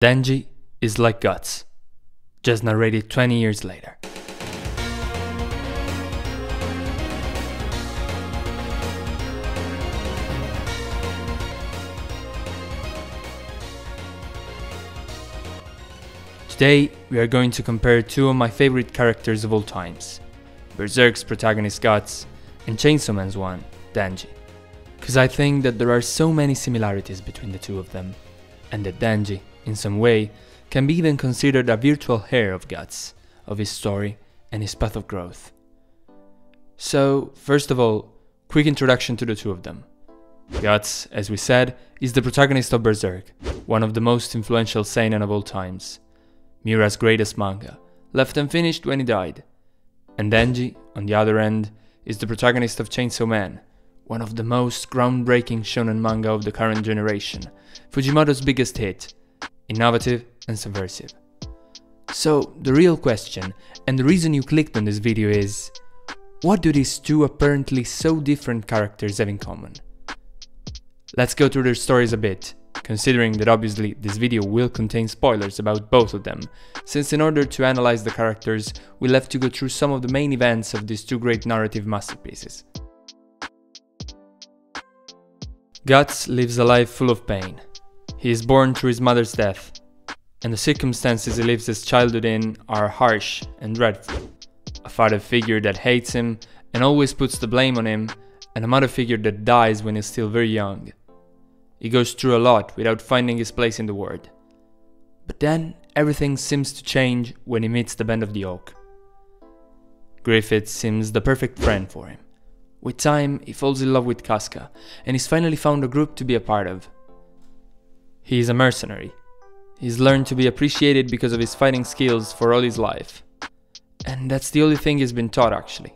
Denji is like Guts, just narrated 20 years later. Today, we are going to compare two of my favorite characters of all times, Berserk's protagonist Guts and Chainsaw Man's one, Denji. Cause I think that there are so many similarities between the two of them, and that Denji, in some way, can be even considered a virtual heir of Guts, of his story and his path of growth. So, first of all, quick introduction to the two of them. Guts, as we said, is the protagonist of Berserk, one of the most influential seinen of all times. Miura's greatest manga, left unfinished when he died. And Denji, on the other end, is the protagonist of Chainsaw Man, one of the most groundbreaking shonen manga of the current generation, Fujimoto's biggest hit, innovative and subversive. So, the real question, and the reason you clicked on this video is, what do these two apparently so different characters have in common? Let's go through their stories a bit, considering that obviously this video will contain spoilers about both of them, since in order to analyze the characters, we'll have to go through some of the main events of these two great narrative masterpieces. Guts lives a life full of pain. He is born through his mother's death, and the circumstances he lives his childhood in are harsh and dreadful. A father figure that hates him and always puts the blame on him, and a mother figure that dies when he's still very young. He goes through a lot without finding his place in the world. But then everything seems to change when he meets the Band of the Oak. Griffith seems the perfect friend for him. With time, he falls in love with Casca, and he's finally found a group to be a part of. He is a mercenary. He's learned to be appreciated because of his fighting skills for all his life. And that's the only thing he's been taught actually.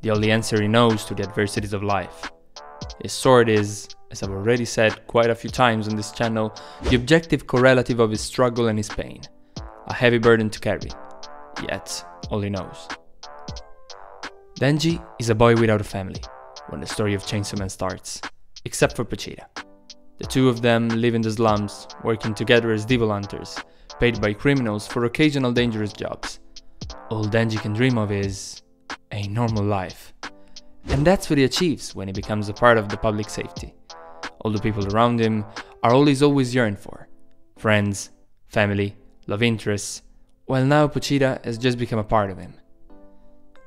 The only answer he knows to the adversities of life. His sword is, as I've already said quite a few times on this channel, the objective correlative of his struggle and his pain. A heavy burden to carry. Yet, all he knows. Denji is a boy without a family, when the story of Chainsaw Man starts, except for Pochita. The two of them live in the slums, working together as devil hunters, paid by criminals for occasional dangerous jobs. All Denji can dream of is a normal life. And that's what he achieves when he becomes a part of the public safety. All the people around him are all he's always yearned for. Friends, family, love interests, while now Pochita has just become a part of him.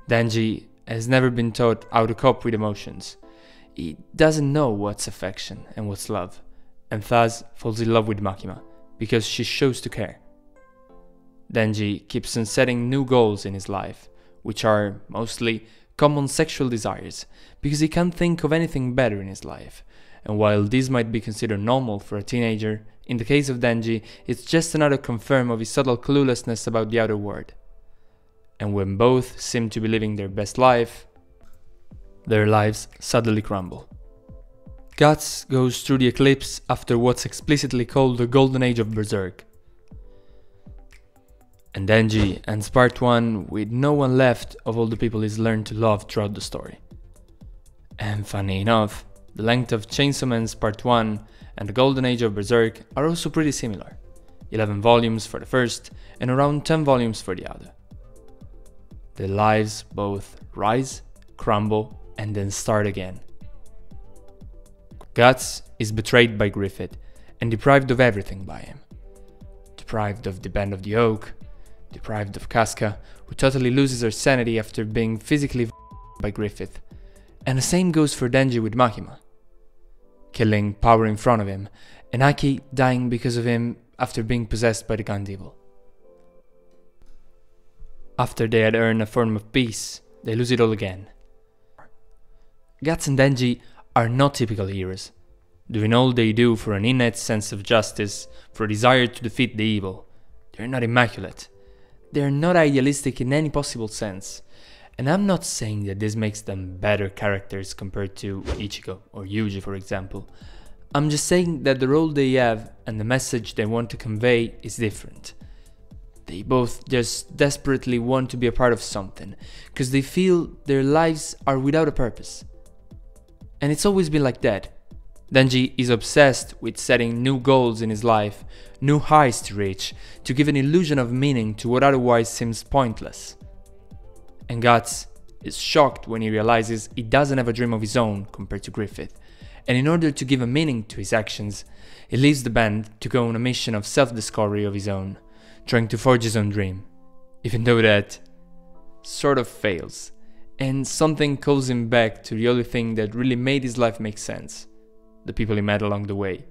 Denji has never been taught how to cope with emotions. He doesn't know what's affection and what's love, and thus falls in love with Makima, because she shows to care. Denji keeps on setting new goals in his life, which are mostly common sexual desires, because he can't think of anything better in his life, and while this might be considered normal for a teenager, in the case of Denji, it's just another confirm of his subtle cluelessness about the outer world. And when both seem to be living their best life, their lives suddenly crumble. Guts goes through the eclipse after what's explicitly called the Golden Age of Berserk. And Denji ends part 1 with no one left of all the people he's learned to love throughout the story. And funny enough, the length of Chainsaw Man's part 1 and the Golden Age of Berserk are also pretty similar. 11 volumes for the first and around 10 volumes for the other. Their lives both rise, crumble, and then start again. Guts is betrayed by Griffith and deprived of everything by him. Deprived of the Band of the Oak, deprived of Casca, who totally loses her sanity after being physically by Griffith. And the same goes for Denji with Makima. Killing power in front of him, and Aki dying because of him after being possessed by the Gun Devil. After they had earned a form of peace, they lose it all again. Guts and Denji are not typical heroes, doing all they do for an innate sense of justice, for a desire to defeat the evil. They're not immaculate. They're not idealistic in any possible sense. And I'm not saying that this makes them better characters compared to Ichigo or Yuji, for example. I'm just saying that the role they have and the message they want to convey is different. They both just desperately want to be a part of something, because they feel their lives are without a purpose. And it's always been like that. Denji is obsessed with setting new goals in his life, new heights to reach, to give an illusion of meaning to what otherwise seems pointless. And Guts is shocked when he realizes he doesn't have a dream of his own compared to Griffith, and in order to give a meaning to his actions, he leaves the band to go on a mission of self-discovery of his own, trying to forge his own dream, even though that sort of fails, and something calls him back to the only thing that really made his life make sense: the people he met along the way.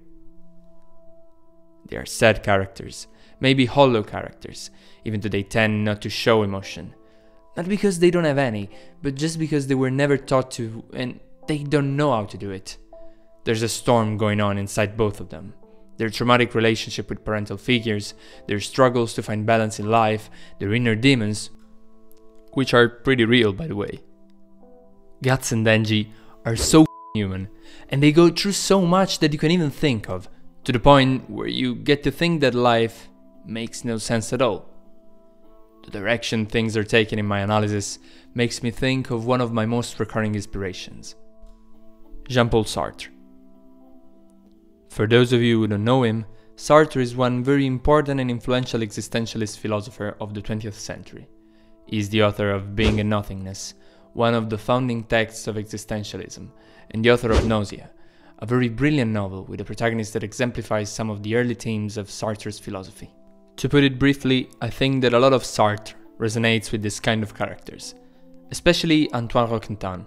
They are sad characters, maybe hollow characters, even though they tend not to show emotion. Not because they don't have any, but just because they were never taught to, and they don't know how to do it. There's a storm going on inside both of them. Their traumatic relationship with parental figures, their struggles to find balance in life, their inner demons, which are pretty real, by the way. Guts and Denji are so human, and they go through so much that you can even think of, to the point where you get to think that life makes no sense at all. The direction things are taken in my analysis makes me think of one of my most recurring inspirations, Jean-Paul Sartre. For those of you who don't know him, Sartre is one very important and influential existentialist philosopher of the 20th century. He is the author of Being and Nothingness, one of the founding texts of existentialism, and the author of Nausea, a very brilliant novel with a protagonist that exemplifies some of the early themes of Sartre's philosophy. To put it briefly, I think that a lot of Sartre resonates with this kind of characters, especially Antoine Roquentin,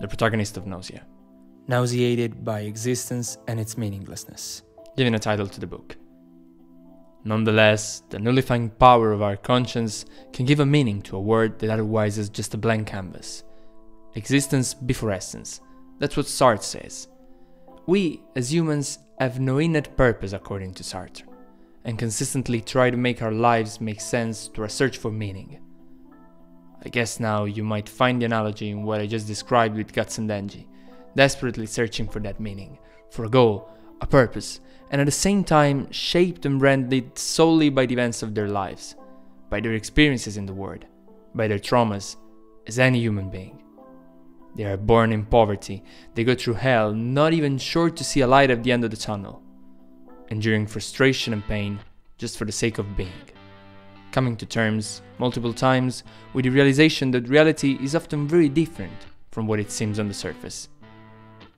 the protagonist of Nausea, nauseated by existence and its meaninglessness, giving a title to the book. Nonetheless, the nullifying power of our conscience can give a meaning to a word that otherwise is just a blank canvas. Existence before essence, that's what Sartre says. We, as humans, have no innate purpose according to Sartre, and consistently try to make our lives make sense through a search for meaning. I guess now you might find the analogy in what I just described with Guts and Denji, desperately searching for that meaning, for a goal, a purpose, and at the same time shaped and branded solely by the events of their lives, by their experiences in the world, by their traumas, as any human being. They are born in poverty, they go through hell, not even sure to see a light at the end of the tunnel, enduring frustration and pain just for the sake of being, coming to terms, multiple times, with the realization that reality is often very different from what it seems on the surface.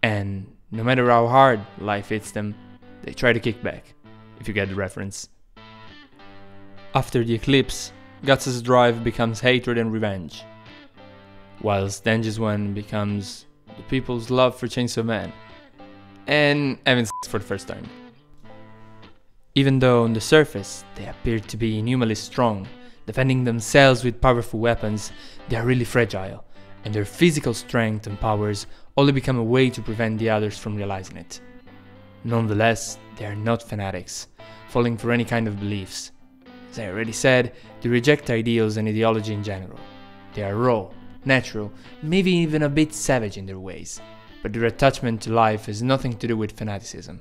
And no matter how hard life hits them, they try to kick back, if you get the reference. After the eclipse, Guts' drive becomes hatred and revenge, whilst Denji's one becomes the people's love for Chainsaw Man, and having sex for the first time. Even though on the surface they appear to be inhumanly strong, defending themselves with powerful weapons, they are really fragile, and their physical strength and powers only become a way to prevent the others from realizing it. Nonetheless, they are not fanatics, falling for any kind of beliefs. As I already said, they reject ideals and ideology in general. They are raw, natural, maybe even a bit savage in their ways, but their attachment to life has nothing to do with fanaticism,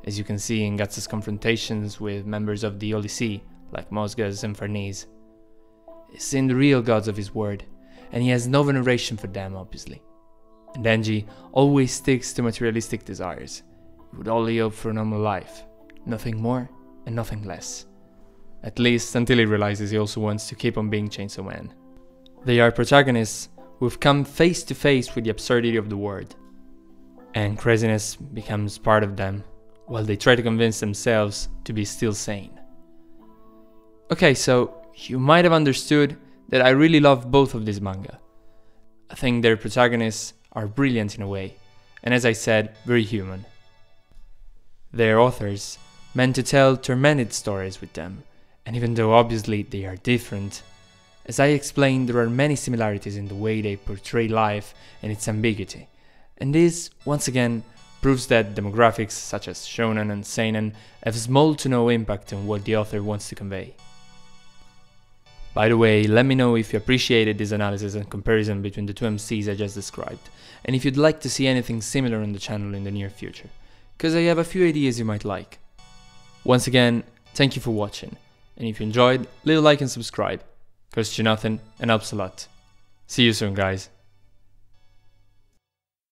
as you can see in Guts' confrontations with members of the Holy See, like Mosgas and Farnese. He's seen the real gods of his word, and he has no veneration for them, obviously. And Denji always sticks to materialistic desires. He would only hope for a normal life, nothing more and nothing less. At least until he realizes he also wants to keep on being Chainsaw Man. They are protagonists who have come face to face with the absurdity of the world, and craziness becomes part of them, while they try to convince themselves to be still sane. Okay, so you might have understood that I really love both of these manga. I think their protagonists are brilliant in a way, and as I said, very human. Their authors meant to tell tormented stories with them, and even though obviously they are different, as I explained, there are many similarities in the way they portray life and its ambiguity, and this, once again, proves that demographics such as shonen and seinen have small to no impact on what the author wants to convey. By the way, let me know if you appreciated this analysis and comparison between the two MCs I just described, and if you'd like to see anything similar on the channel in the near future, cause I have a few ideas you might like. Once again, thank you for watching, and if you enjoyed, leave a like and subscribe, costs you nothing and helps a lot. See you soon, guys.